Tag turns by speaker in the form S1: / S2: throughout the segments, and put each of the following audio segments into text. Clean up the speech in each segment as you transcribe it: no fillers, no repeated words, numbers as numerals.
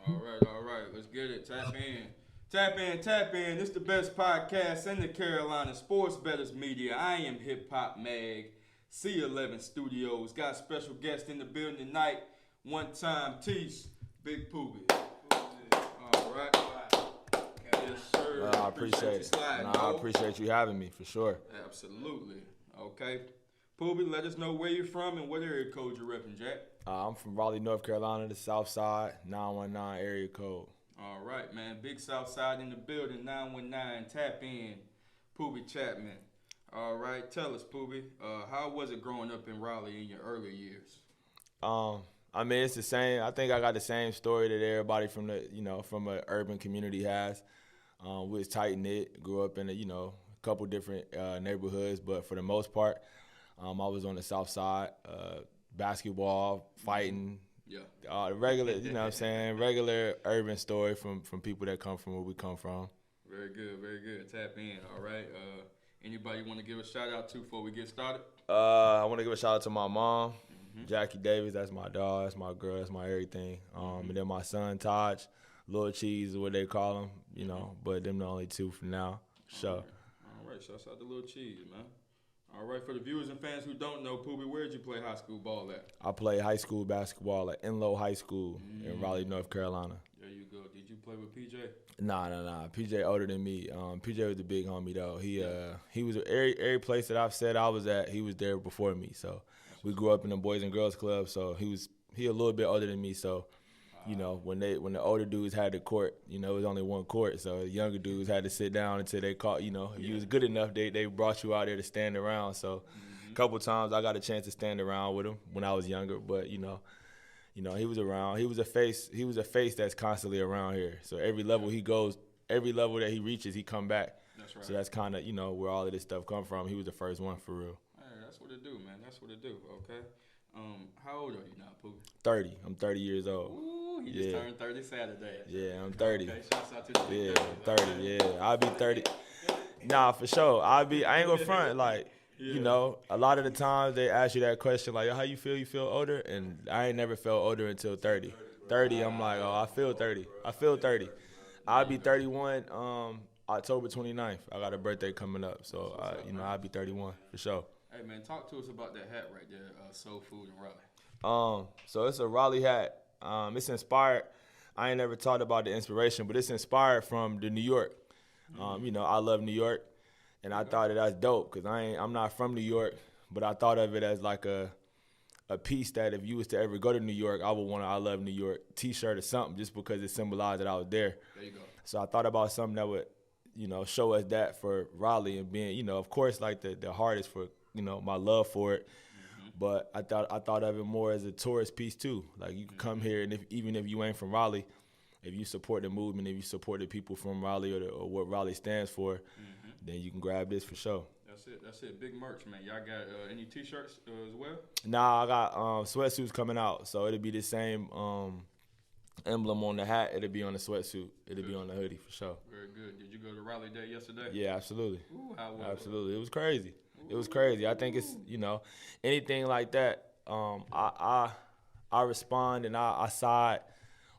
S1: All right. Let's get it. Tap in. Tap in, tap in. This is the best podcast in the Carolina Sports Betters Media. I am Hip Hop Mag, C11 Studios. Got special guest in the building tonight. One time, Tease, Big Poobie. All right. Yes, sir.
S2: I appreciate it. I appreciate you having me, for sure.
S1: Absolutely. Okay. Poobie, let us know where you're from and what area code you're repping, Jack.
S2: I'm from Raleigh, North Carolina, the SouthSide, 919 area code.
S1: All right, man. Big Southside in the building, 919. Tap in. Poobie Chapman. All right. Tell us, Poobie, how was it growing up in Raleigh in your early years?
S2: I mean, it's the same. I think I got the same story that everybody from from an urban community has. We was tight knit, grew up in a couple different neighborhoods, but for the most part, I was on the south side, basketball, fighting. Yeah. Regular, regular urban story from people that come from where we come from.
S1: Very good, very good. Tap in, all right. Anybody want to give a shout out to before we get started?
S2: I want to give a shout out to my mom, Jackie Davis. That's my dog, that's my girl, that's my everything. And then my son, Taj, Lil Cheese is what they call him, but them the only two for now. So.
S1: All right, shouts out to Lil Cheese, man. All right, for the viewers and fans who don't know, Poobie, where did you play high school ball at?
S2: I played high school basketball at Enloe High School in Raleigh, North Carolina.
S1: There you go. Did you play with PJ?
S2: Nah. PJ older than me. PJ was the big homie though. He was every place that I've said I was at, he was there before me. So we grew up in the Boys and Girls Club. So he a little bit older than me. So when the older dudes had the court, it was only one court. So the younger dudes had to sit down until they caught. If you was good enough, they brought you out there to stand around. So a couple times I got a chance to stand around with him when I was younger. But he was around. He was a face. He was a face that's constantly around here. So every level he goes, every level that he reaches, he come back.
S1: That's right.
S2: So that's kind of where all of this stuff come from. He was the first one for real.
S1: Hey, that's what it do, man. That's what it do. Okay. How old are you now, Poobie?
S2: 30. I'm 30 years old.
S1: Ooh, he just turned 30 Saturday.
S2: Yeah, I'm 30.
S1: Okay, shouts out to the
S2: Yeah, 30. Yeah, I'll be 30. Nah, for sure. I ain't gonna front. Like, a lot of the times they ask you that question, like, how you feel? You feel older? And I ain't never felt older until 30. 30, I'm like, I feel 30. I feel 30. I'll be 31 October 29th. I got a birthday coming up, so I'll be 31 for sure.
S1: Hey, man, talk to us about that hat right there, Soul Food in Raleigh.
S2: So it's a Raleigh hat. It's inspired. I ain't never talked about the inspiration, but it's inspired from the New York. I love New York, and I thought that's dope because I'm not from New York, but I thought of it as like a piece that if you was to ever go to New York, I would want I love New York T-shirt or something just because it symbolized that I was there.
S1: There you go.
S2: So I thought about something that would, show us that for Raleigh and being, of course, like the hardest for, my love for it. But I thought of it more as a tourist piece too. Like you can come here, and even if you ain't from Raleigh, if you support the movement, if you support the people from Raleigh or what Raleigh stands for, then you can grab this for sure.
S1: That's it. Big merch, man. Y'all got any T-shirts as well?
S2: Nah, I got sweatsuits coming out, so it'll be the same emblem on the hat. It'll be on the sweatsuit. It'll be on the hoodie for sure.
S1: Very good. Did you go to Raleigh Day yesterday?
S2: Yeah, absolutely.
S1: Ooh, how was
S2: absolutely. It was crazy. It was crazy. I think it's, anything like that, I respond and I side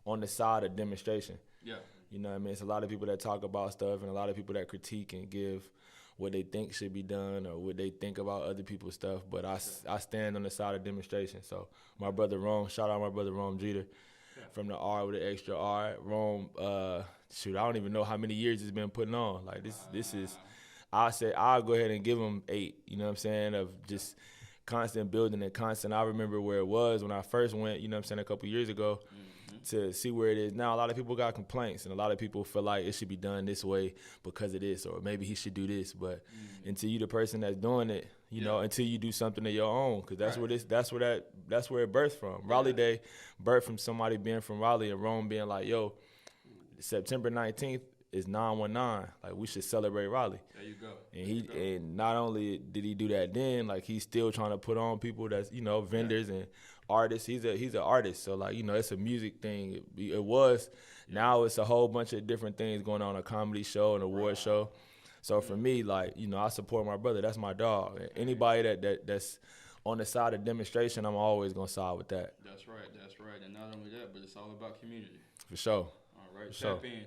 S2: on the side of demonstration.
S1: Yeah.
S2: It's a lot of people that talk about stuff and a lot of people that critique and give what they think should be done or what they think about other people's stuff. But I stand on the side of demonstration. So my brother Rome, shout out my brother Rome Jeter from the R with the extra R. Rome, I don't even know how many years it's been putting on. Like this is. I said I'll go ahead and give them 8, of just constant building and constant. I remember where it was when I first went, a couple years ago to see where it is now. A lot of people got complaints and a lot of people feel like it should be done this way because of this or maybe he should do this. But until you the person that's doing it, until you do something of your own because that's where it birthed from. Raleigh Day birthed from somebody being from Raleigh and Rome being like, yo, September 19th, is 919. Like we should celebrate Raleigh.
S1: There you go.
S2: And and not only did he do that then, like he's still trying to put on people that's vendors and artists. He's an artist, so like it's a music thing. It was. Now it's a whole bunch of different things going on, a comedy show, an award show. So for me, like I support my brother. That's my dog. Anybody that's on the side of demonstration, I'm always gonna side with that.
S1: That's right. And not only that, but it's all about community.
S2: For sure.
S1: All right,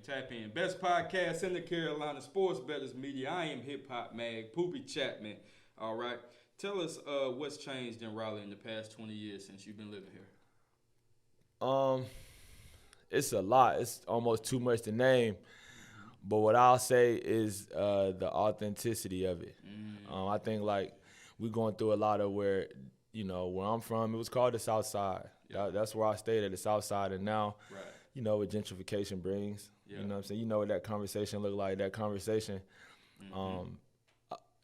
S1: tap in. Best podcast in the Carolina, Sports Bettors Media. I am Hip Hop Mag, Poobie Chapman. All right. Tell us what's changed in Raleigh in the past 20 years since you've been living here.
S2: It's a lot. It's almost too much to name. But what I'll say is the authenticity of it. I think like we're going through a lot of where I'm from, it was called the South Side. Yeah. That's where I stayed, at the South Side, and now, right, what gentrification brings. Yeah. You know what I'm saying? You know what that conversation looked like. That conversation,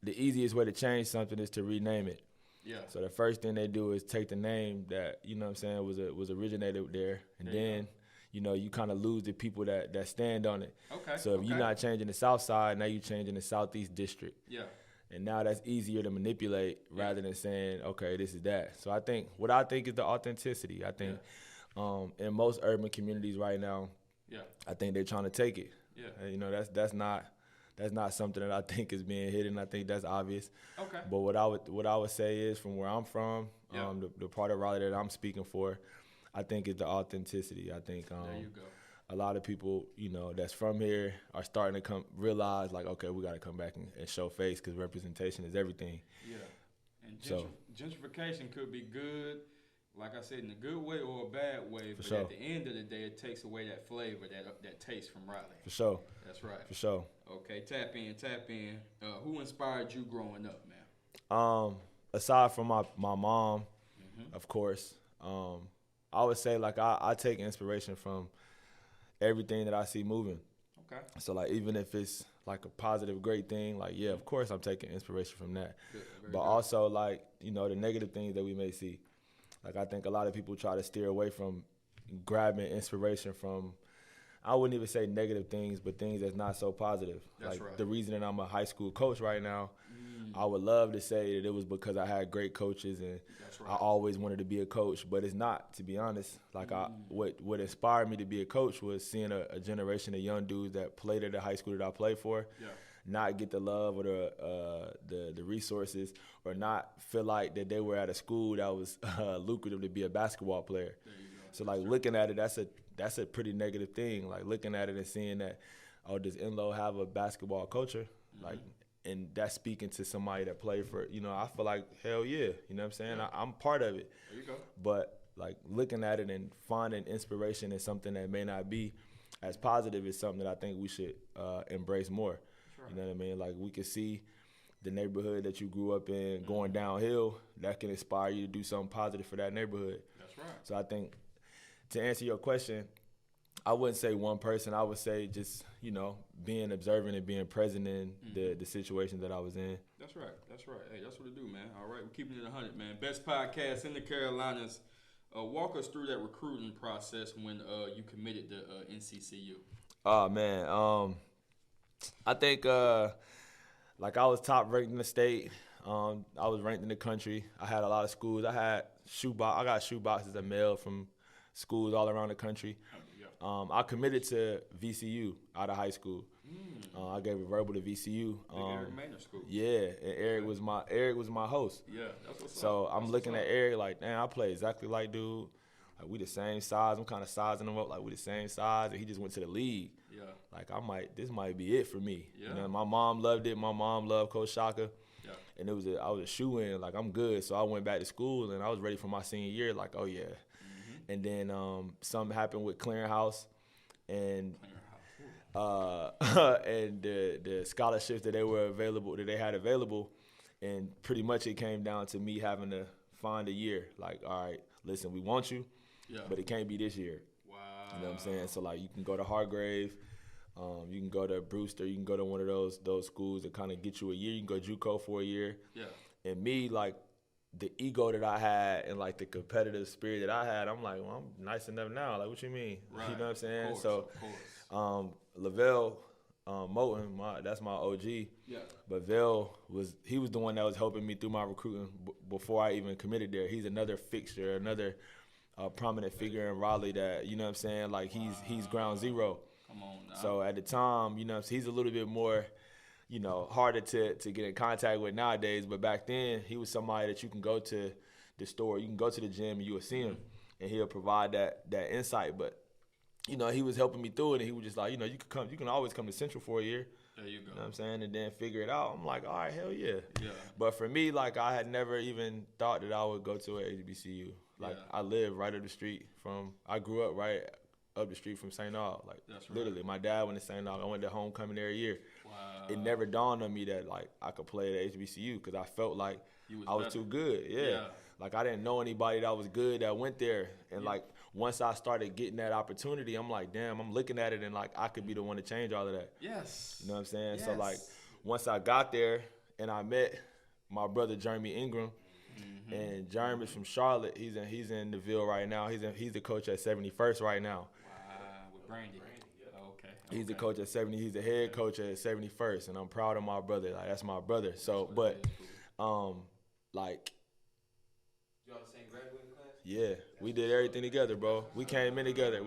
S2: the easiest way to change something is to rename it. Yeah. So the first thing they do is take the name that, was originated there, and then you kind of lose the people that stand on it. Okay. So if you're not changing the South Side, now you're changing the Southeast District. Yeah. And now that's easier to manipulate rather than saying, okay, this is that. So I think is the authenticity. I think in most urban communities right now, I think they're trying to take it. Yeah. And, that's not something that I think is being hidden. I think that's obvious. Okay. But what I would say is, from where I'm from, the part of Raleigh that I'm speaking for, I think it's the authenticity. I think there you go. A lot of people, that's from here are starting to realize, like, okay, we got to come back and show face, because representation is everything. Yeah. And
S1: gentrification could be good, like I said, in a good way or a bad way. But at the end of the day, it takes away that flavor, that taste from Raleigh. For sure. That's right. For sure. Okay, tap in. Who inspired you growing up, man?
S2: Aside from my mom, of course, I would say, like, I take inspiration from everything that I see moving. Okay. So, like, even if it's like a positive, great thing, like, yeah, of course I'm taking inspiration from that. But also, like, the negative things that we may see. Like, I think a lot of people try to steer away from grabbing inspiration from, I wouldn't even say negative things, but things that's not so positive. That's like, the reason that I'm a high school coach right now, I would love to say that it was because I had great coaches and I always wanted to be a coach, but it's not, to be honest. Like, what inspired me to be a coach was seeing a generation of young dudes that played at the high school that I played for, not get the love or the resources, or not feel like that they were at a school that was lucrative to be a basketball player. So, like, looking at it, that's a pretty negative thing. Like, looking at it and seeing that, oh, does Enloe have a basketball culture? Like, and that's speaking to somebody that played for, I feel like, hell yeah, you know what I'm saying? I'm part of it. There you go. But, like, looking at it and finding inspiration in something that may not be as positive is something that I think we should embrace more. Right. You know what I mean? Like, we can see the neighborhood that you grew up in going downhill, that can inspire you to do something positive for that neighborhood. That's right. So I think, to answer your question, I wouldn't say one person. I would say just, being observant and being present in the situation that I was in. That's right. Hey, that's what it do, man. All right, we're keeping it 100, man. Best podcast in the Carolinas. Walk us through that recruiting process when you committed to NCCU. Oh, man. I think, like, I was top ranked in the state. I was ranked in the country. I had a lot of schools. I got shoe boxes of mail from schools all around the country. I committed to VCU out of high school. I gave a verbal to VCU.
S1: Eric Maynard School.
S2: Yeah, and Eric was my host. Yeah, that's what's up. So I'm looking at Eric like, damn, I play exactly like dude. Like, we the same size. I'm kind of sizing him up like we the same size, and he just went to the league. Yeah. Like, this might be it for me. Yeah. My mom loved it. My mom loved Coach Shaka. Yeah. And I was a shoe-in. Like, I'm good. So I went back to school, and I was ready for my senior year. Like, oh yeah. And then something happened with Clearinghouse, and and the scholarships that they had available, and pretty much it came down to me having to find a year. Like, all right, listen, we want you, but it can't be this year. Wow. You know what I'm saying? So, like, you can go to Hargrave, you can go to Brewster, you can go to one of those schools that kind of get you a year. You can go JUCO for a year. Yeah. And me, like, the ego that I had and, like, the competitive spirit that I had, I'm like, well, I'm nice enough now. Like, what you mean? Right. You know what I'm saying? So, Lavelle Moten, that's my OG. Yeah. But Vel was the one that was helping me through my recruiting before I even committed there. He's another fixture, another prominent figure in Raleigh that, you know what I'm saying? Like, he's ground zero. Come on now. So at the time, you know, he's a little bit more, harder to get in contact with nowadays. But back then, he was somebody that you can go to the store, you can go to the gym, and you will see him, and he'll provide that insight. But he was helping me through it, and he was just like, you can always come to Central for a year.
S1: There you go.
S2: You know what I'm saying? And then figure it out. I'm like, all right, hell yeah.
S1: Yeah.
S2: But for me, like, I had never even thought that I would go to a HBCU. Like, I live right up the street I grew up right up the street from St. Aug. Like,
S1: that's right.
S2: Literally, my dad went to St. Aug. I went to homecoming every year.
S1: Wow.
S2: It never dawned on me that, like, I could play at HBCU because I felt like I was too good. Yeah. Like, I didn't know anybody that was good that went there. And, like, once I started getting that opportunity, I'm like, damn, I'm looking at it and, like, I could be the one to change all of that.
S1: Yes.
S2: You know what I'm saying?
S1: Yes.
S2: So, like, once I got there and I met my brother Jeremy Ingram, and Jeremy's from Charlotte. He's in the Ville right now. He's the coach at 71st right now.
S1: Wow, with Brandy. Okay.
S2: He's the coach at 70. He's the head coach at 71st, and I'm proud of my brother. Like, that's my brother. So, but, like,
S3: you on the same graduating class?
S2: Yeah, we did everything together, bro. We came in together.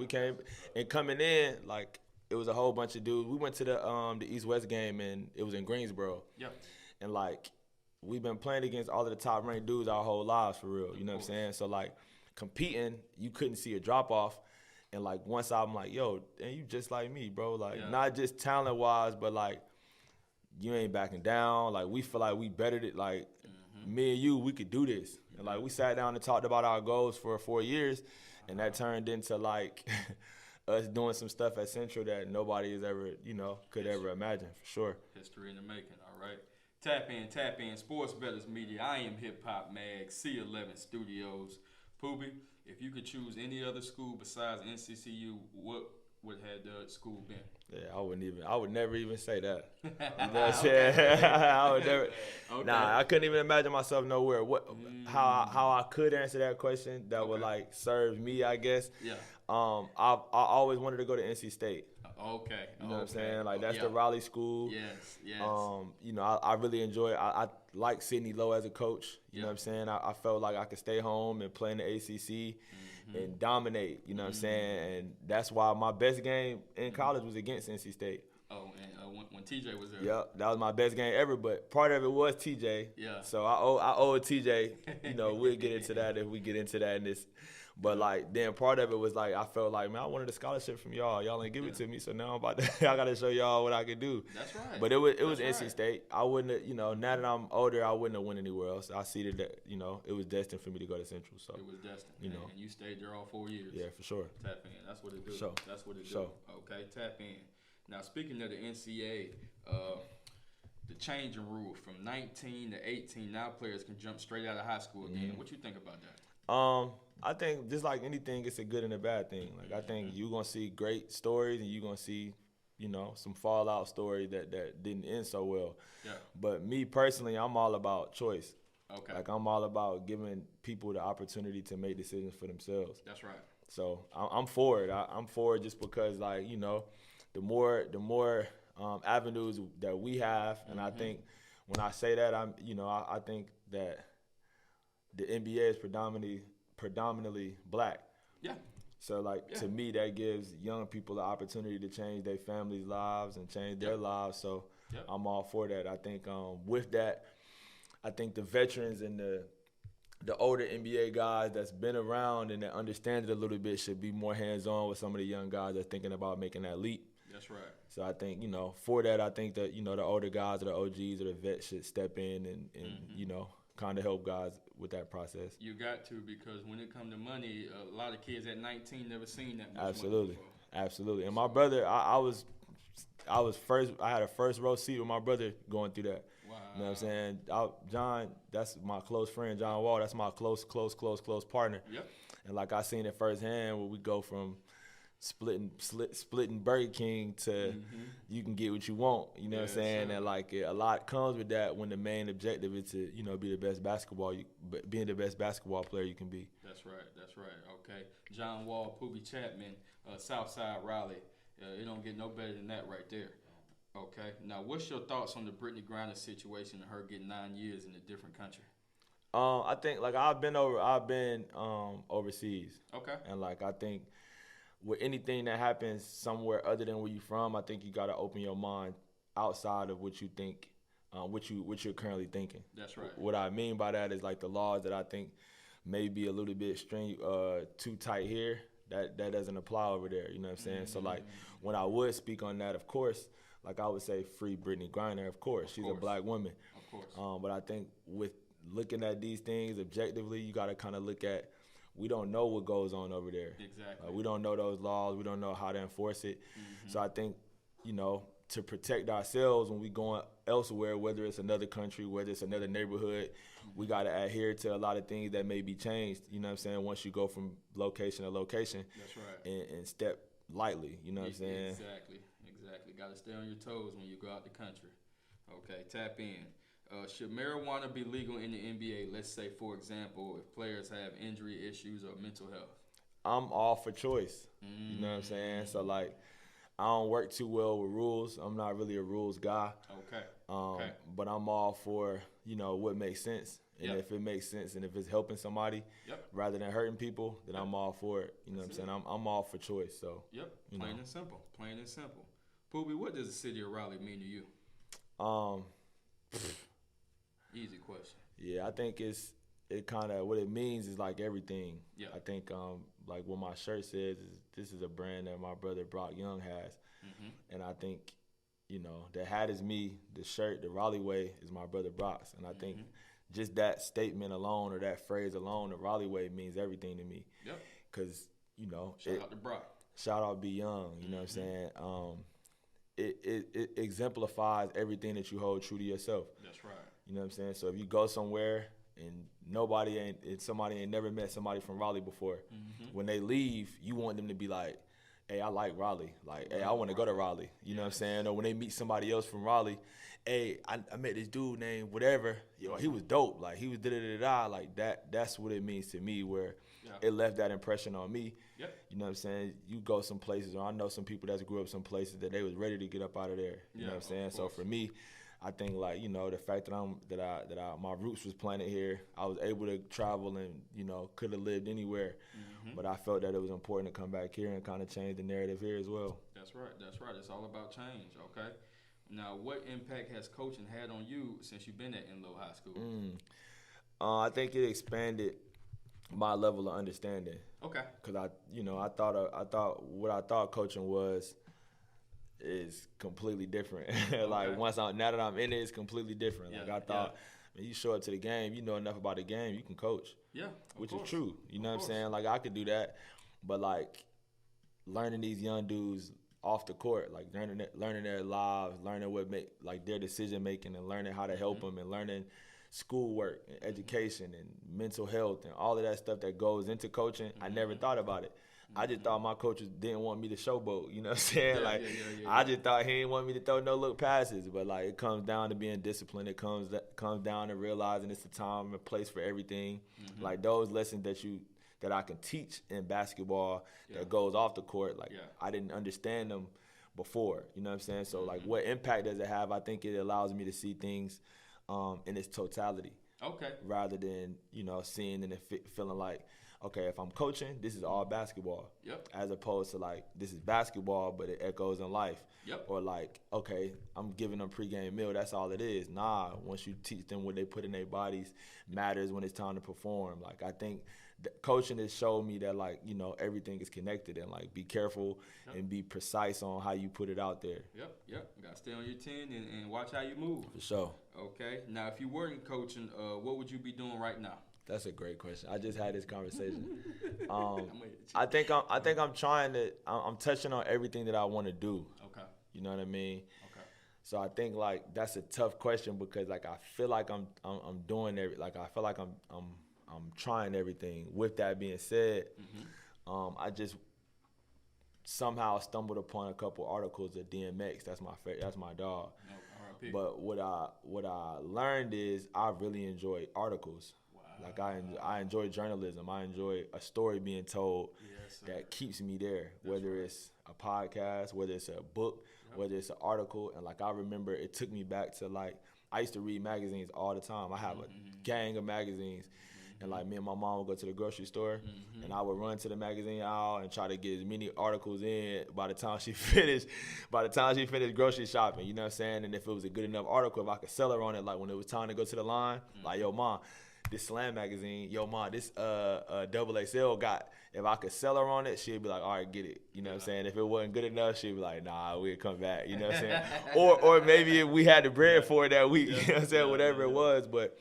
S2: And coming in, like, it was a whole bunch of dudes. We went to the East-West game, and it was in Greensboro.
S1: Yep.
S2: And, like, we've been playing against all of the top-ranked dudes our whole lives, for real. You know what I'm saying? So, like, competing, you couldn't see a drop-off. And, like, once I'm like, yo, and you just like me, bro. Like, not just talent-wise, but, like, you ain't backing down. Like, we feel like we bettered it. Like, me and you, we could do this. And, like, we sat down and talked about our goals for 4 years, and that turned into, like, us doing some stuff at Central that nobody has ever, could ever imagine, for sure.
S1: History in the making, all right? Tap in, Sports Betters Media. I am Hip Hop Mag, C11 Studios. Poobie, if you could choose any other school besides NCCU, what would have the school been?
S2: Yeah, I would never even say that. You know what I'm saying? I would never. Okay. Nah, I couldn't even imagine myself nowhere. How I could answer that question that would, like, serve me, I guess.
S1: Yeah.
S2: I always wanted to go to NC State.
S1: Okay.
S2: You know what I'm saying? Like, that's the Raleigh school.
S1: Yes.
S2: I really enjoy it. I like Sidney Lowe as a coach. You know what I'm saying? I felt like I could stay home and play in the ACC and dominate. You know what I'm saying? And that's why my best game in college was against NC State.
S1: Oh, and when TJ was there.
S2: Yep, that was my best game ever. But part of it was TJ.
S1: Yeah.
S2: So I owe TJ. We'll get into that if we get into that in this. But, like, then part of it was, like, I felt like, man, I wanted a scholarship from y'all. Y'all ain't give it to me, so now I got to show y'all what I can do.
S1: That's right.
S2: But it was NC State. I wouldn't have, now that I'm older, I wouldn't have went anywhere else. I see that, it was destined for me to go to Central. So
S1: it was destined. And you stayed there all 4 years.
S2: Yeah, for sure.
S1: Tap in. That's what it do.
S2: Sure.
S1: That's what it do.
S2: Sure.
S1: Okay, tap in. Now, speaking of the NCAA, the changing rule from 19 to 18, now players can jump straight out of high school again. What you think about that?
S2: I think just like anything, it's a good and a bad thing. Like, I think you're going to see great stories and you're going to see, some fallout stories that didn't end so well.
S1: Yeah.
S2: But me personally, I'm all about choice.
S1: Okay.
S2: Like, I'm all about giving people the opportunity to make decisions for themselves.
S1: That's right.
S2: So I'm for it. I'm for it just because, like, the more avenues that we have, and I think when I say that, I think that the NBA is predominantly black.
S1: Yeah.
S2: So, like, to me, that gives young people the opportunity to change their families' lives and change their lives. So I'm all for that. I think with that, I think the veterans and the older NBA guys that's been around and that understand it a little bit should be more hands-on with some of the young guys that's thinking about making that leap.
S1: That's right.
S2: So I think, for that, I think that, the older guys or the OGs or the vets should step in and kind of help guys with that process.
S1: You got to, because when it comes to money, a lot of kids at 19 never seen that much
S2: Absolutely.
S1: money before.
S2: Absolutely. And my brother, I was first. I had a first row seat with my brother going through that.
S1: Wow.
S2: You know what I'm saying? John, that's my close friend, John Wall. That's my close partner.
S1: Yep.
S2: And, like, I seen it firsthand where we go from splitting Burger King to you can get what you want. You know what I'm saying? Sure. And, like, a lot comes with that when the main objective is to, be the best being the best basketball player you can be.
S1: That's right. Okay. John Wall, Poobie Chapman, SouthSide Raleigh. It don't get no better than that right there. Okay. Now, what's your thoughts on the Brittany Grinder situation and her getting 9 years in a different country?
S2: I think, like, I've been overseas.
S1: Okay.
S2: And, like, I think with anything that happens somewhere other than where you're from, I think you got to open your mind outside of what you think, what you're currently thinking.
S1: That's right.
S2: What I mean by that is like the laws that I think may be a little bit too tight here. That doesn't apply over there. You know what I'm saying? So like when I would speak on that, of course, like I would say free Brittany Grinder. Of course, she's a black woman.
S1: Of course.
S2: But I think with looking at these things objectively, you got to kind of look at. We don't know what goes on over there.
S1: Exactly.
S2: We don't know those laws. We don't know how to enforce it. So I think, to protect ourselves when we going elsewhere, whether it's another country, whether it's another neighborhood, we got to adhere to a lot of things that may be changed, you know what I'm saying, once you go from location to location.
S1: That's right.
S2: And step lightly, you know what I'm saying?
S1: Exactly. Got to stay on your toes when you go out the country. Okay, tap in. Should marijuana be legal in the NBA? Let's say, for example, if players have injury issues or mental health.
S2: I'm all for choice. You know what I'm saying? So, like, I don't work too well with rules. I'm not really a rules guy.
S1: Okay.
S2: But I'm all for, what makes sense. And if it makes sense and if it's helping somebody rather than hurting people, then I'm all for it. You know what I'm saying? I'm all for choice. So,
S1: Plain and simple. Poobie, what does the city of Raleigh mean to you? Easy question.
S2: Yeah, I think it kind of, what it means is like everything.
S1: Yeah.
S2: I think like what my shirt says is this is a brand that my brother Brock Young has. And I think, the hat is me, the shirt, the Raleigh way is my brother Brock's. And I think just that statement alone or that phrase alone, the Raleigh way means everything to me.
S1: Yep.
S2: Because,
S1: Shout out to Brock.
S2: Shout out B Young, you know what I'm saying? It exemplifies everything that you hold true to yourself.
S1: That's right.
S2: You know what I'm saying? So if you go somewhere and somebody ain't never met somebody from Raleigh before, when they leave, you want them to be like, hey, I like Raleigh. Like, hey, I want to go to Raleigh. You know what I'm saying? Or when they meet somebody else from Raleigh, hey, I met this dude named whatever. He was dope. Like, he was da-da-da-da. Like, that's what it means to me, where it left that impression on me.
S1: Yep.
S2: You know what I'm saying? You go some places, or I know some people that grew up some places that they was ready to get up out of there. You know what I'm saying? So for me, I think like, the fact that my roots was planted here, I was able to travel and, could have lived anywhere. But I felt that it was important to come back here and kind of change the narrative here as well.
S1: That's right. It's all about change, okay? Now, what impact has coaching had on you since you've been at Enloe High School?
S2: I think it expanded my level of understanding.
S1: Okay.
S2: Because I thought what I thought coaching was is completely different. Like now that I'm in it, it's completely different. Like I thought, when you show up to the game, you know enough about the game, you can coach. Yeah, which is true. You know what I'm saying? Like I could do that, but like learning these young dudes off the court, like learning their lives, learning what make like their decision making, and learning how to help them, and learning schoolwork and education and mental health and all of that stuff that goes into coaching. I never thought about it. I just thought my coaches didn't want me to showboat, you know what I'm saying? I just thought he didn't want me to throw no look passes. But like it comes down to being disciplined. It comes down to realizing it's the time and place for everything. Like those lessons that I can teach in basketball that goes off the court, I didn't understand them before, you know what I'm saying? So like what impact does it have? I think it allows me to see things in its totality. Okay. Rather than, seeing and feeling like, okay, if I'm coaching, this is all basketball. Yep. As opposed to like, this is basketball, but it echoes in life. Yep. Or like, okay, I'm giving them pregame meal. That's all it is. Nah, once you teach them what they put in their bodies matters when it's time to perform. Like, I think coaching has showed me that like, everything is connected, and like be careful and be precise on how you put it out there. Yep.
S1: You got to stay on your 10 and watch how you move.
S2: For sure.
S1: Okay. Now, if you weren't coaching, what would you be doing right now?
S2: That's a great question. I just had this conversation. I think I'm touching on everything that I want to do. Okay. You know what I mean? Okay. So I think like that's a tough question because like I feel like I'm doing I feel like I'm trying everything. With that being said, I just somehow stumbled upon a couple articles of DMX. That's my dog. No, but what I learned is I really enjoy articles. Like I enjoy journalism. I enjoy a story being told that keeps me there, whether it's a podcast, whether it's a book, whether it's an article. And like I remember it took me back to like I used to read magazines all the time. I have a gang of magazines. And like me and my mom would go to the grocery store, and I would run to the magazine aisle and try to get as many articles in by the time she finished grocery shopping, you know what I'm saying? And if it was a good enough article, if I could sell her on it, like when it was time to go to the line, like, yo, mom, this Slam magazine, yo, mom, this double XL got, if I could sell her on it, she'd be like, all right, get it. You know what I'm saying? If it wasn't good enough, she'd be like, nah, we'll come back. You know what I'm saying? or maybe if we had the bread for it that week, you know what I'm saying? Whatever it was. But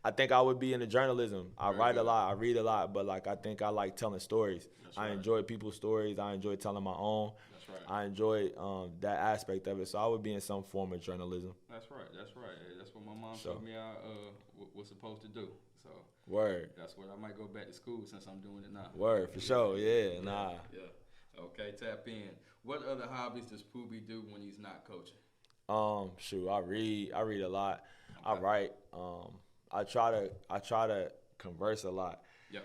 S2: I think I would be into journalism. I write a lot, I read a lot, but like I think I like telling stories. I enjoy people's stories. I enjoy telling my own. I enjoy that aspect of it. So I would be in some form of journalism.
S1: That's right. That's what my mom told me I was supposed to do. So
S2: word.
S1: That's what I might go back to school since I'm doing it now.
S2: Word, for sure. Yeah, nah.
S1: Yeah. Okay, tap in. What other hobbies does Poobie do when he's not coaching?
S2: Shoot, I read a lot. Okay. I write. I try to converse a lot.
S1: Yeah.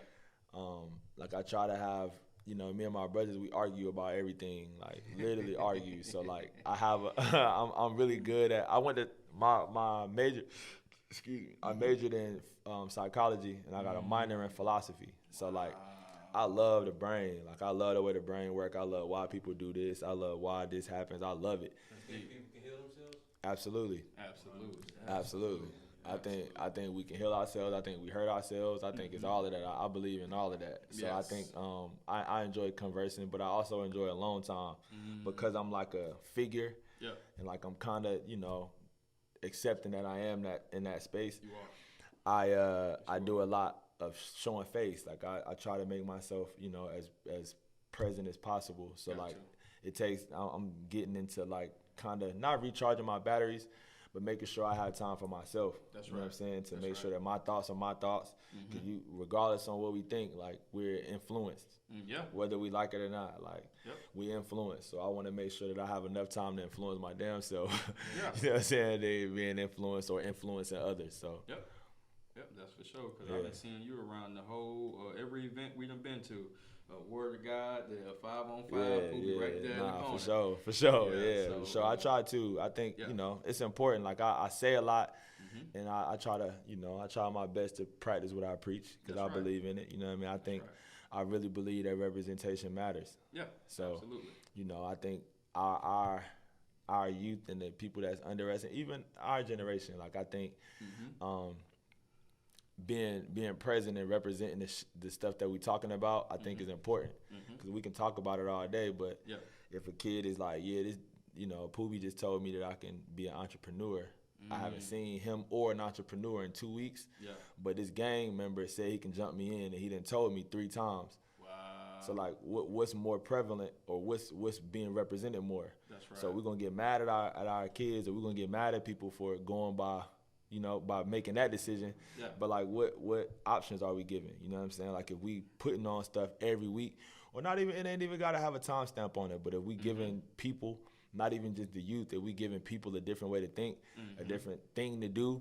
S2: Like I try to have, you know, me and my brothers, we argue about everything, like literally argue. So like I have I'm really good at, I went to my major, I majored in psychology and I got a minor in philosophy. So like I love the brain. Like I love the way the brain work. I love why people do this. I love why this happens. I love it.
S3: Think people can heal themselves?
S2: Absolutely. I think we can heal ourselves. I think we hurt ourselves. I think it's all of that. I believe in all of that. So yes. I think I enjoy conversing, but I also enjoy alone time because I'm like a figure. Yeah. And like I'm kind of, you know, accepting that I am that in that space.
S1: You are.
S2: I do a lot of showing face. Like I try to make myself, you know, as present as possible. So like it takes, I'm getting into like kind of not recharging my batteries, but making sure I have time for myself.
S1: That's
S2: you know
S1: right.
S2: what I'm saying? To
S1: That's
S2: make
S1: right.
S2: sure that my thoughts are my thoughts. Because you, regardless on what we think, like we're influenced.
S1: Yeah.
S2: Whether we like it or not, like we influence. So I want to make sure that I have enough time to influence my damn self.
S1: Yeah.
S2: You know what I'm saying? They being influenced or influencing others. So.
S1: Yep, that's for sure. Because I've been seeing you around the whole every event we done been to. Word of God, the 5-on-5, Poobie right there in the corner.
S2: For sure. So I try to. I think you know it's important. Like I say a lot, and I try to, you know, I try my best to practice what I preach because I believe in it. You know what I mean? I think I really believe that representation matters.
S1: Yeah.
S2: So
S1: absolutely.
S2: You know, I think our youth and the people that's underrepresented, even our generation. Like I think. Being present and representing the stuff that we're talking about, I think is important because we can talk about it all day. But if a kid is like, this, you know, Poobie just told me that I can be an entrepreneur. I haven't seen him or an entrepreneur in 2 weeks. Yeah. But this gang member said he can jump me in, and he done told me 3 times.
S1: Wow.
S2: So like, what's more prevalent, or what's being represented more?
S1: That's right.
S2: So we're gonna get mad at our kids, or we're gonna get mad at people for going by. You know, by making that decision, but like, what options are we giving? You know what I'm saying? Like, if we putting on stuff every week, or not even, it ain't even gotta have a timestamp on it. But if we giving people, not even just the youth, if we giving people a different way to think, a different thing to do,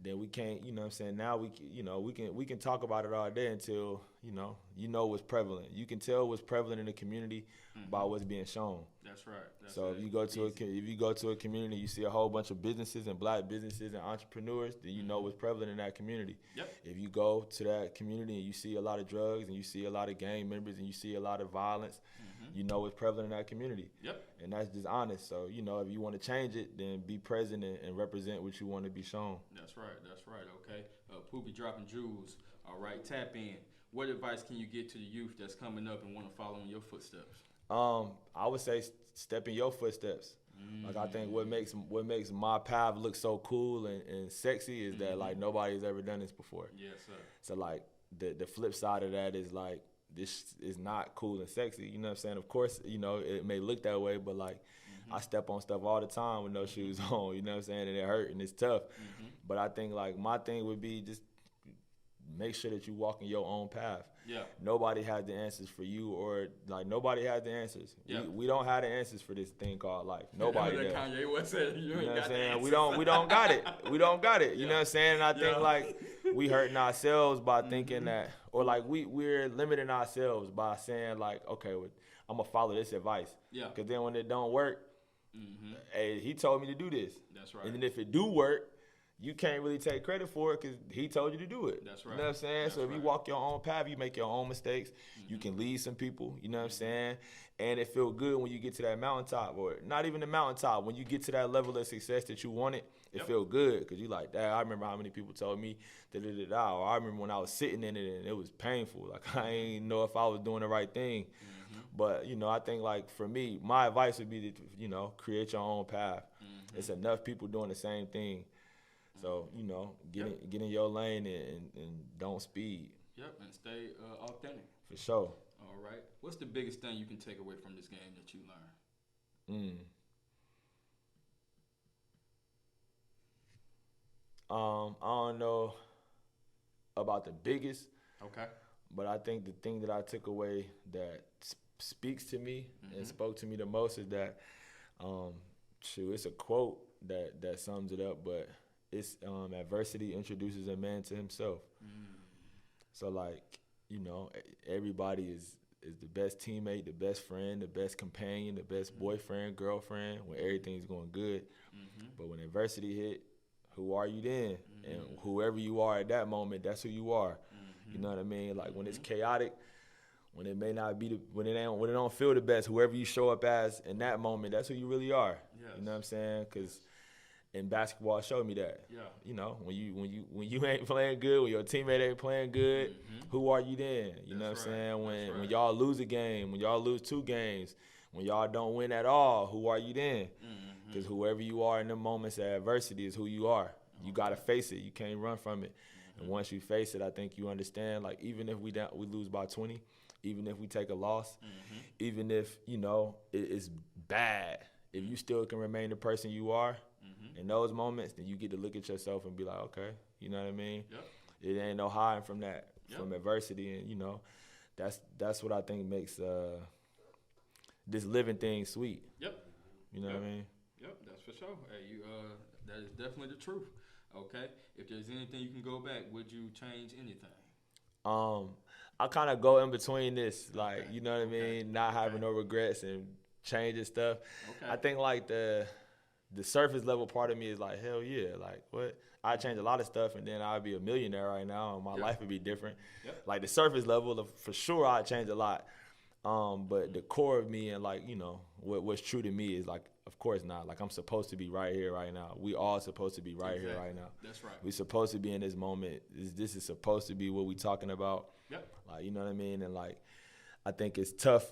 S2: then we can't. You know what I'm saying? Now we can talk about it all day until you know what's prevalent. You can tell what's prevalent in the community by what's being shown.
S1: That's right.
S2: So if you go to a community, you see a whole bunch of businesses and black businesses and entrepreneurs, then you know what's prevalent in that community.
S1: Yep.
S2: If you go to that community and you see a lot of drugs and you see a lot of gang members and you see a lot of violence, you know what's prevalent in that community.
S1: Yep.
S2: And that's just honest. So, you know, if you want to change it, then be present and represent what you want to be shown.
S1: That's right. Okay. Poobie dropping jewels. All right, tap in. What advice can you get to the youth that's coming up and want to follow in your footsteps?
S2: I would say step in your footsteps. Like I think what makes my path look so cool and sexy is that like nobody's ever done this before.
S1: Yes, sir.
S2: So like the flip side of that is like this is not cool and sexy. You know what I'm saying? Of course, you know, it may look that way, but like I step on stuff all the time with no shoes on. You know what I'm saying? And it hurt and it's tough. But I think like my thing would be just make sure that you walk in your own path.
S1: Yeah.
S2: Nobody has the answers for you, or like nobody has the answers.
S1: Yeah.
S2: We don't have the answers for this thing called life. Nobody does.
S1: Kanye West said, you know
S2: what I'm saying? We don't got it. We don't got it. You know what I'm saying? And I think like we hurting ourselves by thinking that, or like we're limiting ourselves by saying like, okay, well, I'm gonna follow this advice.
S1: Yeah.
S2: Because then when it don't work, hey, he told me to do this.
S1: That's right.
S2: And then if it do work, you can't really take credit for it because he told you to do it.
S1: That's right.
S2: You know what I'm saying?
S1: That's
S2: so if you
S1: right.
S2: walk your own path, you make your own mistakes. You can lead some people. You know what I'm saying? And it feels good when you get to that mountaintop, or not even the mountaintop. When you get to that level of success that you wanted, it feels good because you like that. I remember how many people told me da. Or I remember when I was sitting in it and it was painful. Like I ain't know if I was doing the right thing. But I think like for me, my advice would be to create your own path. It's enough people doing the same thing. So, get in your lane and don't speed.
S1: Yep, and stay authentic.
S2: For sure.
S1: All right. What's the biggest thing you can take away from this game that you learned?
S2: I don't know about the biggest.
S1: Okay.
S2: But I think the thing that I took away that speaks to me and spoke to me the most is that, it's a quote that sums it up, but it's adversity introduces a man to himself. So like, everybody is the best teammate, the best friend, the best companion, the best boyfriend, girlfriend when everything's going good. But when adversity hit, who are you then? And whoever you are at that moment, that's who you are. You know what I mean? Like when it's chaotic, when it may not be when it don't feel the best, whoever you show up as in that moment, that's who you really are.
S1: Yes.
S2: You know what I'm saying? Because in basketball, it showed me that.
S1: Yeah.
S2: When you ain't playing good, when your teammate ain't playing good, who are you then? You know what I'm saying? When y'all lose a game, when y'all lose 2 games, when y'all don't win at all, who are you then? Because whoever you are in the moments of adversity is who you are. You gotta face it. You can't run from it. And once you face it, I think you understand. Like even if we lose by 20, even if we take a loss, even if it's bad, if you still can remain the person you are in those moments, then you get to look at yourself and be like, okay, you know what I mean? It ain't no hiding from that, from adversity, and that's what I think makes this living thing sweet. You know what I mean?
S1: Yep, that's for sure. Hey, that is definitely the truth. Okay, if there's anything you can go back, would you change anything?
S2: I kind of go in between this, like, you know what I mean? Not having no regrets and changing stuff. I think like the surface level part of me is like, hell yeah, like what? I change a lot of stuff and then I'd be a millionaire right now and my life would be different. Like the surface level, for sure I'd change a lot. But the core of me and like, what's true to me is like, of course not. Like I'm supposed to be right here, right now. We all supposed to be right here, right now.
S1: That's right.
S2: We supposed to be in this moment. This is supposed to be what we talking about. Like, you know what I mean? And like, I think it's tough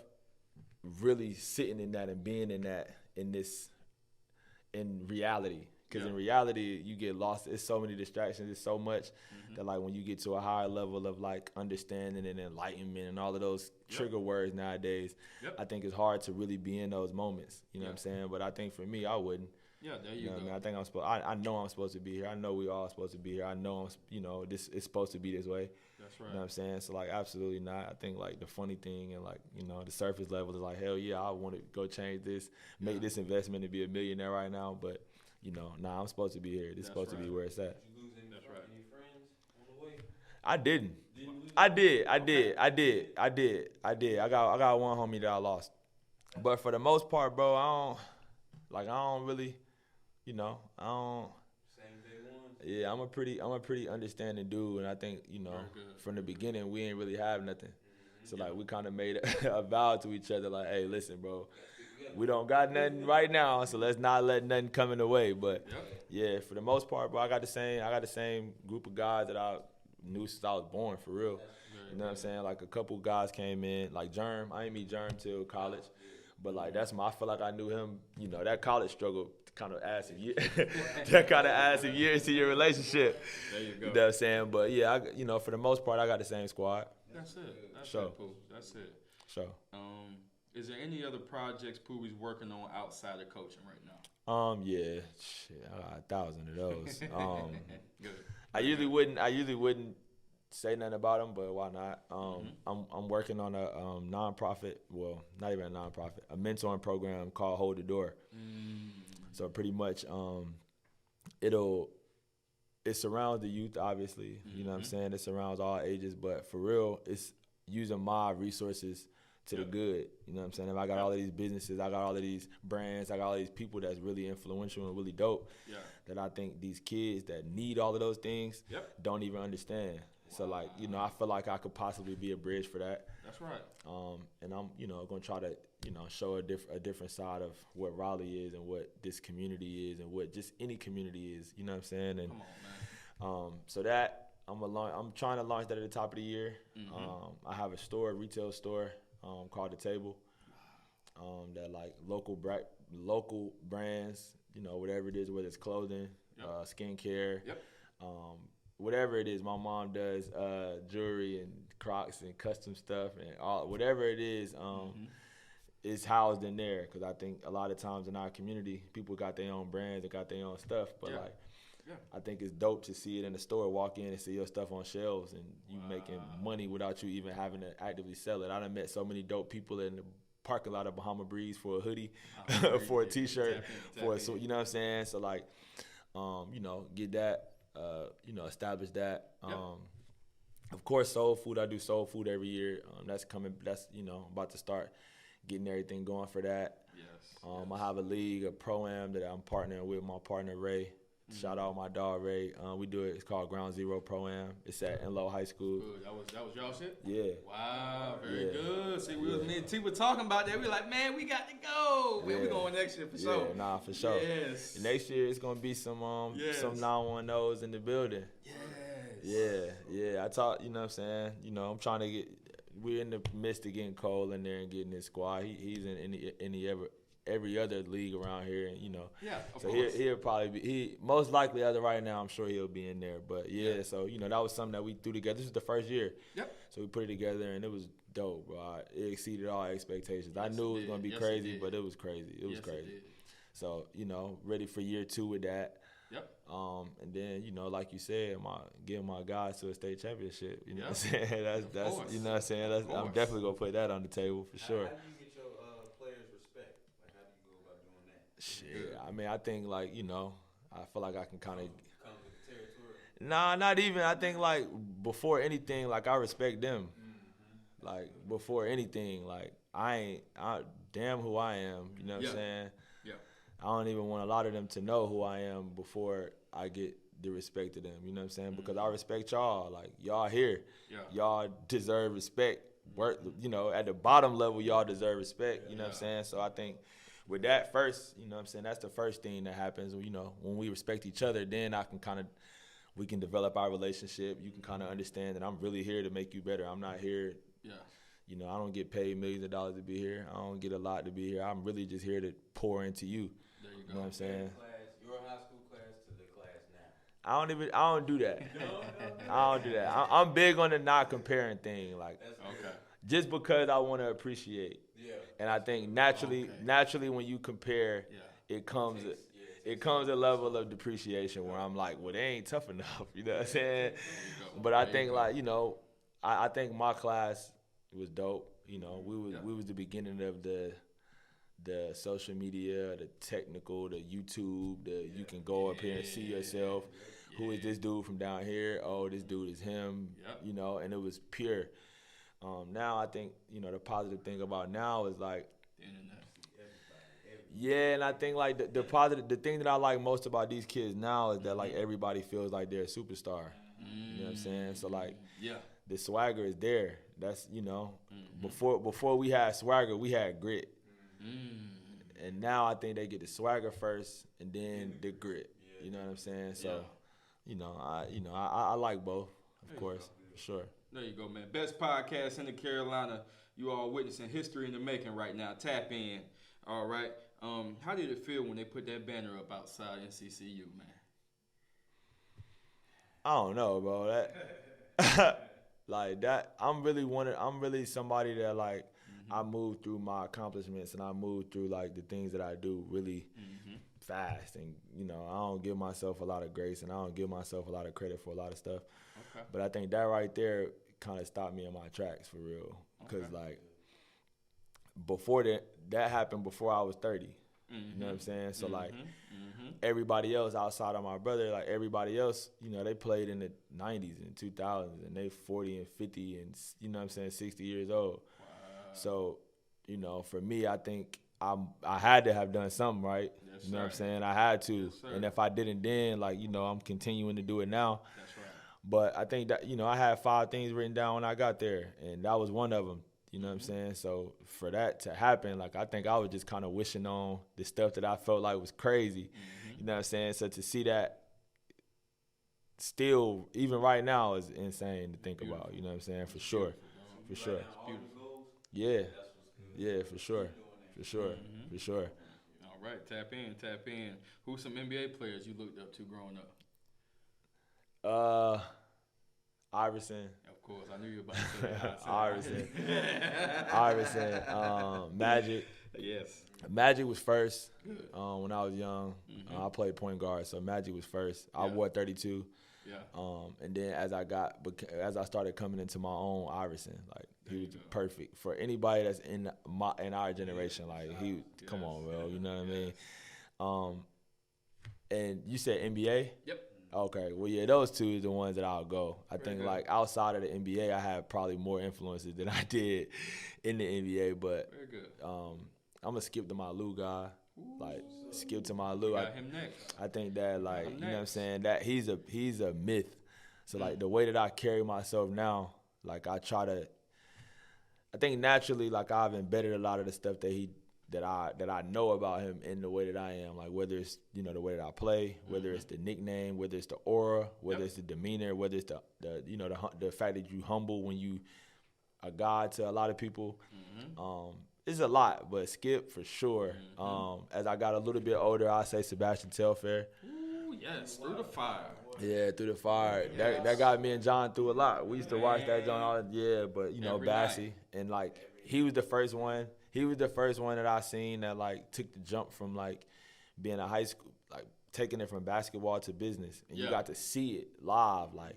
S2: really sitting in that and being in that, in reality. Because in reality, you get lost. It's so many distractions. It's so much that like when you get to a higher level of like understanding and enlightenment and all of those trigger words nowadays, I think it's hard to really be in those moments. You know what I'm saying? But I think for me, I wouldn't.
S1: Yeah, there you go.
S2: I mean? I think I'm supposed. I know I'm supposed to be here. I know we all supposed to be here. I know this is supposed to be this way.
S1: That's right.
S2: You know what I'm saying? So like, absolutely not. I think like the funny thing and like the surface level is like, hell yeah, I want to go change this, make this investment and be a millionaire right now. But I'm supposed to be here. This is supposed to be where it's at.
S3: Did you lose any friends on the way?
S2: I didn't.
S3: Did you lose
S2: I did. I got one homie that I lost. But for the most part, bro, I don't really, I don't.
S3: Same day one?
S2: Yeah, I'm a pretty understanding dude, and I think, from the beginning we ain't really have nothing. So like we kind of made a vow to each other, like, hey, listen, bro, we don't got nothing right now, so let's not let nothing come in the way. But yeah, for the most part, bro, I got the same group of guys that I knew since I was born, for real. You know what I'm saying? Like a couple guys came in, like Germ. I didn't meet Germ till college, but like I feel like I knew him. That college struggle kind of adds some years to your relationship.
S1: There you go.
S2: You know what I'm saying? But yeah, for the most part, I got the same squad.
S1: That's it. That's
S2: Sure.
S1: it, Pooh. That's it.
S2: Sure.
S1: Is there any other projects Poobie's working on outside of coaching right now?
S2: Yeah, shit, I got 1,000 of those.
S1: Good.
S2: I usually wouldn't say nothing about them, but why not? I'm working on a nonprofit, well, not even a nonprofit, a mentoring program called Hold the Door. So pretty much, it surrounds the youth, obviously. You know what I'm saying? It surrounds all ages, but for real, it's using my resources to the good. You know what I'm saying? If I got all of these businesses, I got all of these brands, I got all of these people that's really influential and really dope that I think these kids that need all of those things don't even understand. So, like, you know, I feel like I could possibly be a bridge for that.
S1: That's right.
S2: And I'm, you know, going to try to, you know, show a different side of what Raleigh is and what this community is and what just any community is. You know what I'm saying? And
S1: Come on, man.
S2: so that I'm trying to launch that at the top of the year. I have a retail store called The Table. That like local brands, you know, whatever it is, whether it's clothing, skincare, whatever it is. My mom does jewelry and Crocs and custom stuff and all whatever it is. Is housed in there because I think a lot of times in our community, people got their own brands and got their own stuff, but I think it's dope to see it in the store, walk in and see your stuff on shelves and you making money without you even having to actively sell it. I done met so many dope people in the parking lot of Bahama Breeze for a hoodie, for a t-shirt, so you know what I'm saying? So like, you know, get that, you know, establish that. Of course, soul food, I do soul food every year. That's, you know, about to start getting everything going for that. I have a league, a pro-am that I'm partnering with my partner, Ray. Shout out my dog, Ray. We do it. It's called Ground Zero Pro-Am. It's at Enloe High School.
S1: Good. That was y'all shit?
S2: Yeah.
S1: Wow, very good. See, me and T were talking about that. We were like, man, we got to go. Man, we going next year for sure.
S2: Yeah, nah, for sure.
S1: Yes.
S2: And next year it's going to be some 910s in the building.
S1: Yes.
S2: Yeah. I talk, you know what I'm saying? You know, I'm trying to get, we're in the midst of getting Cole in there and getting his squad. He's in every other league around here, and you know.
S1: Yeah, of
S2: so
S1: course.
S2: he'll probably be most likely as of right now. I'm sure he'll be in there. But so you know that was something that we threw together. This is the first year.
S1: Yep.
S2: So we put it together, and it was dope, bro. It exceeded all expectations. I
S1: Yes,
S2: knew it was gonna be crazy, but it was crazy. It was
S1: Yes,
S2: crazy.
S1: it did.
S2: So you know, ready for year 2 with that.
S1: Yep.
S2: And then you know, like you said, getting my guys to a state championship. You know what I'm
S1: Yep.
S2: saying? That's
S1: course.
S2: you know what I'm saying. I'm definitely gonna put that on the table for sure.
S3: How do you get your players respect? Like, how do you go about doing that?
S2: Shit, I mean, I think like, you know, I feel like I can kind of.
S3: Come with the territory.
S2: Nah, not even. I think like before anything, like I respect them. Like before anything, like I damn who I am. You know what I'm saying?
S1: Yeah.
S2: I don't even want a lot of them to know who I am before I get the respect of them. You know what I'm saying? Because I respect y'all. Like y'all here.
S1: Yeah.
S2: Y'all deserve respect. You know, at the bottom level, y'all deserve respect. You know what I'm saying? So I think with that first, you know what I'm saying, that's the first thing that happens. You know, when we respect each other, then we can develop our relationship. You can kind of understand that I'm really here to make you better. I'm not here. You know, I don't get paid millions of dollars to be here. I don't get a lot to be here. I'm really just here to pour into you.
S1: There you go.
S2: You know what I'm saying?
S3: Your high school class to the class now.
S2: I don't do that. I don't do that. I'm big on the not comparing thing. Like, just because I want to appreciate.
S3: Yeah.
S2: And I think naturally when you compare, it comes a level of depreciation where I'm like, well, they ain't tough enough. You know what I'm saying? But I think like, you know, I think my class was dope. You know, we was the beginning of the social media, the technical, the YouTube, you can go up here and see yourself. Who is this dude from down here? Oh, this dude is him. You know, and it was pure. Now I think, you know, the positive thing about now is like, and I think like the thing that I like most about these kids now is that like everybody feels like they're a superstar. You know what I'm saying? So like, the swagger is there. That's, you know, before we had swagger, we had grit. And now I think they get the swagger first and then the grit. You know what I'm saying? So, you know, I like both, of course, for sure.
S1: There you go, man. Best podcast in the Carolina. You all witnessing history in the making right now. Tap in. All right. How did it feel when they put that banner up outside NCCU, man?
S2: I don't know, bro. That like that. I'm really somebody that like I move through my accomplishments and I move through like the things that I do really fast, and you know I don't give myself a lot of grace and I don't give myself a lot of credit for a lot of stuff. But I think that right there kind of stopped me in my tracks for real, because like before that happened before I was 30. You know what I'm saying? So like everybody else outside of my brother, like everybody else, you know, they played in the 90s and 2000s and they 40 and 50 and, you know what I'm saying, 60 years old. So, you know, for me, I think I had to have done something right.
S1: Yes,
S2: you know
S1: sir.
S2: what I'm saying? I had to.
S1: Yes, sir.
S2: And if I didn't then, like, you know, I'm continuing to do it now.
S1: That's right.
S2: But I think that, you know, I had 5 things written down when I got there, and that was one of them. You know what I'm saying? So for that to happen, like, I think I was just kind of wishing on the stuff that I felt like was crazy. You know what I'm saying? So to see that still, even right now, is insane to think about. You know what I'm saying? For sure. For sure. Yeah. Yeah, for sure. For sure. For sure.
S1: All right, tap in. Who's some NBA players you looked up to growing up?
S2: Iverson.
S1: Of course, I knew you were about to say that.
S2: Iverson. Magic.
S1: Yes.
S2: Magic was first.
S1: Good.
S2: When I was young. I played point guard, so Magic was first. I
S1: Yeah.
S2: wore 32.
S1: Yeah.
S2: And then as I started coming into my own, Iverson, like, he was perfect for anybody that's in our generation. Like, come on, bro, you know what I mean? And you said NBA?
S1: Yep.
S2: Okay, well, yeah, those two is the ones that I'll go. I think
S1: good.
S2: like outside of the NBA, I had probably more influences than I did in the NBA. But
S1: Very good.
S2: I'm gonna skip to my Lou guy. Like, skip to my Lou.
S1: Got him next.
S2: I think that, like,
S1: him
S2: you know what I'm
S1: next.
S2: saying, that he's a myth. So like the way that I carry myself now, like, I think naturally, like, I've embedded a lot of the stuff that I know about him in the way that I am. Like, whether it's, you know, the way that I play, whether it's the nickname, whether it's the aura, whether it's the demeanor, whether it's the you know, the fact that you humble when you a god to a lot of people. It's a lot, but Skip for sure. As I got a little bit older, I say Sebastian Telfair.
S1: Ooh, yes, through the fire.
S2: Yeah, through the fire. That got me and John through a lot. We used to watch that John. Yeah, but you know,
S1: Every
S2: Bassie,
S1: night.
S2: and like, he was the first one. He was the first one that I seen that, like, took the jump from, like, being a high school, like, taking it from basketball to business, and you got to see it live. Like,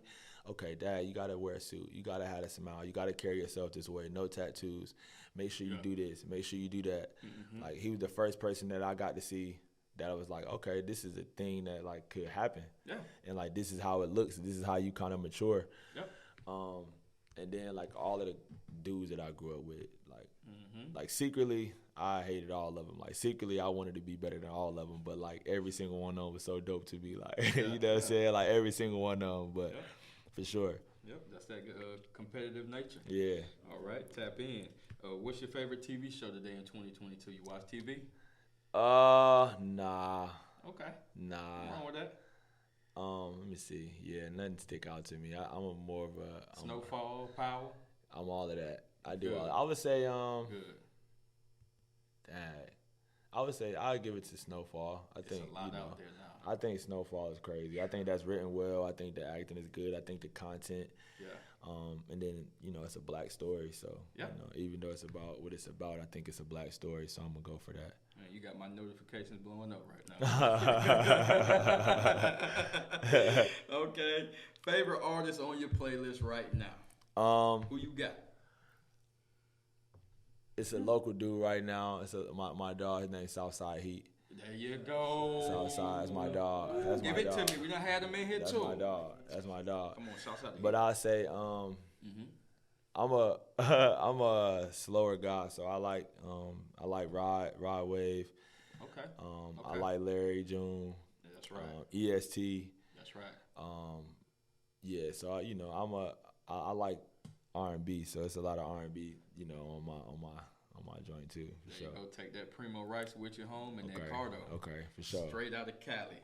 S2: okay, Dad, you gotta wear a suit. You gotta have a smile. You gotta carry yourself this way. No tattoos. Make sure you do this. Make sure you do that. Like, he was the first person that I got to see that I was like, okay, this is a thing that, like, could happen. Yeah. And, like, this is how it looks. This is how you kind of mature.
S1: Yep.
S2: And then, like, all of the dudes that I grew up with, like secretly, I hated all of them. Like, secretly, I wanted to be better than all of them. But, like, every single one of them was so dope to be like, you know what I'm saying? Like, every single one of them. But for sure.
S1: Yep, that's that competitive nature.
S2: Yeah.
S1: All right, tap in. What's your favorite TV show today in 2022? You watch TV?
S2: Nah.
S1: Okay.
S2: Nah.
S1: What's wrong with that?
S2: Let me see. Yeah, nothing stick out to me. I'm a more of a
S1: Snowfall, Power.
S2: I'm all of that. I do
S1: Good.
S2: all. I would say
S1: Good.
S2: dang. I would say I'd give it to Snowfall. I think
S1: It's a lot
S2: you know,
S1: out there now.
S2: I think Snowfall is crazy. I think that's written well. I think the acting is good. I think the content.
S1: Yeah.
S2: And then, you know, it's a black story. So,
S1: Yeah.
S2: you know, even though it's about what it's about, I think it's a black story. So I'm gonna go for that.
S1: Man, you got my notifications blowing up right now. Okay. Favorite artist on your playlist right now? Who you got?
S2: It's a local dude right now. It's my dog. His name's SouthSide Heat.
S1: There you go.
S2: Southside, that's my dog. That's
S1: Give
S2: my
S1: it
S2: dog.
S1: to me. We done had him in here
S2: That's
S1: too.
S2: my dog. That's my dog.
S1: Come on, Southside.
S2: But I say I'm a I'm a slower guy, so I like Rod Wave.
S1: Okay.
S2: I like Larry June.
S1: Yeah, that's right.
S2: EST.
S1: That's right.
S2: Yeah, so you know, I like R&B, so it's a lot of R&B, you know, on my joint too. For
S1: There
S2: sure.
S1: you go. Take that Primo Rice with you home and that Cardo.
S2: Okay, for sure.
S1: Straight out of Cali.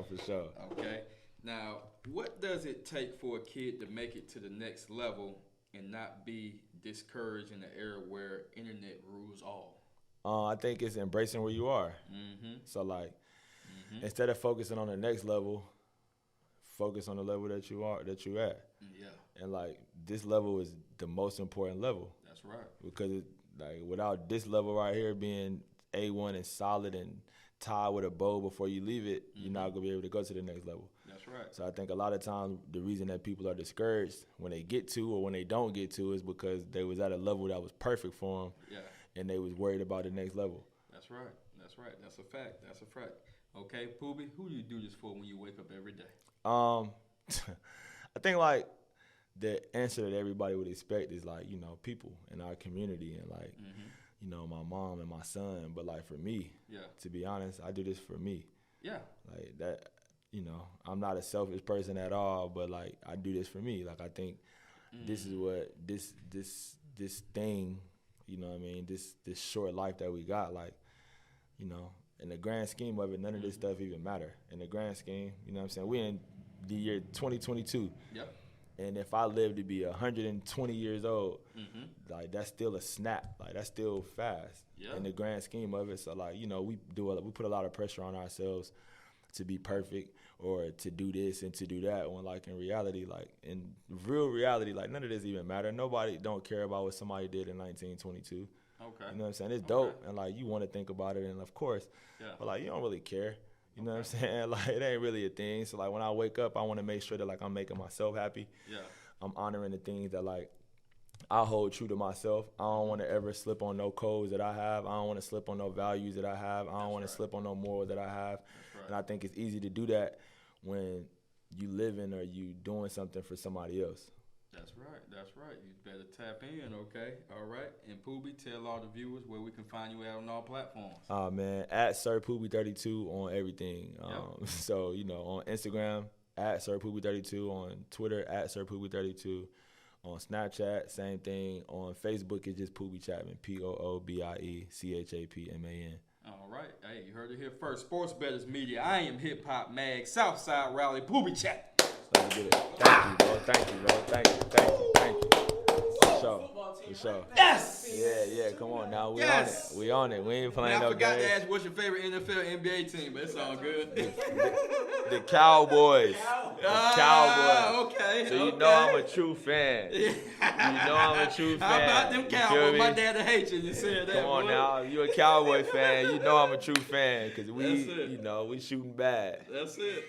S2: For sure.
S1: Okay. Now, what does it take for a kid to make it to the next level and not be discouraged in the era where internet rules all?
S2: I think it's embracing where you are. So like, instead of focusing on the next level, focus on the level that you at.
S1: Yeah.
S2: And like, this level is the most important level.
S1: That's right.
S2: Because like, without this level right here being A1 and solid and tied with a bow before you leave it, you're not gonna be able to go to the next level.
S1: That's right.
S2: So I think a lot of times the reason that people are discouraged when they get to or when they don't get to is because they was at a level that was perfect for them.
S1: Yeah.
S2: And they was worried about the next level.
S1: That's right. That's right. That's a fact. That's a fact. Okay, Poobie, who do you do this for when you wake up every day?
S2: I think like the answer that everybody would expect is like, you know, people in our community and like, you know, my mom and my son. But like for me, to be honest, I do this for me. Yeah. Like that, you know, I'm not a selfish person at all, but like I do this for me. Like I think this is what this thing, you know what I mean, this short life that we got, like, you know, in the grand scheme of it, none of this stuff even matter. In the grand scheme, you know what I'm saying? We in the year 2022. Yep. And if I live to be 120 years old, like that's still a snap. Like that's still fast in the grand scheme of it. So like, you know, we put a lot of pressure on ourselves to be perfect or to do this and to do that. When like in reality, like in real reality, like none of this even matter. Nobody don't care about what somebody did in 1922. Okay. You know what I'm saying? It's dope, and like you want to think about it, and of course, but like you don't really care. You know what I'm saying? Like it ain't really a thing. So like when I wake up, I want to make sure that like I'm making myself happy. Yeah. I'm honoring the things that like I hold true to myself. I don't want to ever slip on no codes that I have. I don't want to slip on no values that I have. I don't want to slip on no morals that I have. And I think it's easy to do that when you living or you doing something for somebody else.
S1: That's right. That's right. You better tap in, okay? All right. And Poobie, tell all the viewers where we can find you at on all platforms.
S2: Oh, man. At Sir Poobie32 on everything. So, you know, on Instagram, at Sir Poobie32. On Twitter, at Sir Poobie32. On Snapchat, same thing. On Facebook, it's just Poobie Chapman. POOBIECHAPMAN.
S1: All right. Hey, you heard it here first. Sports Betters Media. I am Hip Hop Mag. SouthSide Raleigh. Poobie Chapman.
S2: Thank you, bro. Thank you. For sure.
S1: Yes!
S2: Yeah. Come on now. We on it. We ain't playing no games.
S1: I forgot to ask what's your favorite NFL NBA team, but it's all good.
S2: The Cowboys. Cowboys.
S1: Okay.
S2: So you know I'm a true fan. How
S1: about them Cowboys? My dad will hate you said that.
S2: Come on now. You a Cowboy fan. You know I'm a true fan because we shooting bad.
S1: That's it.